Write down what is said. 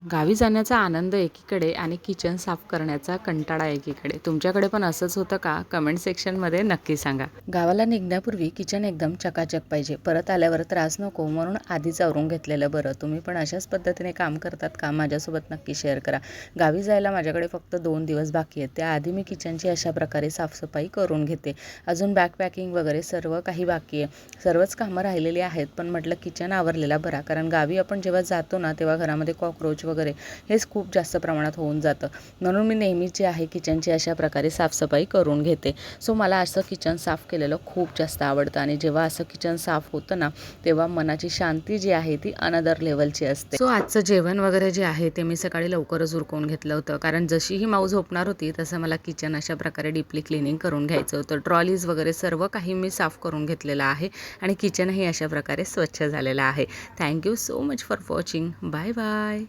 गावी जाण्याचा आनंद एकीकडे आणि किचन साफ करण्याचा कंटाळा एकीकडे. तुमच्याकडे पण असंच होतं का? कमेंट सेक्शनमध्ये नक्की सांगा. गावाला निघण्यापूर्वी किचन एकदम चकाचक पाहिजे. परत आल्यावर त्रास नको म्हणून आधीच आवरून घेतलेलं बरं. तुम्ही पण अशाच पद्धतीने काम करतात का? माझ्यासोबत नक्की शेअर करा. गावी जायला माझ्याकडे फक्त 2 दिवस बाकी आहेत. त्याआधी मी किचनची अशा प्रकारे साफसफाई करून घेते. अजून बॅकपॅकिंग वगैरे सर्व काही बाकी आहे. सर्वच कामं राहिलेली आहेत, पण म्हटलं किचन आवरलेला बरा. कारण गावी आपण जेव्हा जातो ना, तेव्हा घरामध्ये कॉकरोच वगैरे हेच खूप जास्त प्रमाणात होऊन जातं. म्हणून मी नेहमीच जे आहे किचनची अशा प्रकारे साफसफाई करून घेते. सो मला असं किचन साफ केलेलं खूप जास्त आवडतं आणि जेव्हा असं किचन साफ होतं ना, तेव्हा मनाची शांती जी आहे ती अनदर लेवलची असते. सो आजचं जेवण वगैरे जे आहे ते मी सकाळी लवकरच उरकून घेतलं होतं. कारण जशीही माऊ झोपणार होती तसं मला किचन अशा प्रकारे डीपली क्लिनिंग करून घ्यायचं होतं. ट्रॉलीज वगैरे सर्व काही मी साफ करून घेतलेलं आहे आणि किचनही अशा प्रकारे स्वच्छ झालेलं आहे. Thank you so much for watching. Bye bye.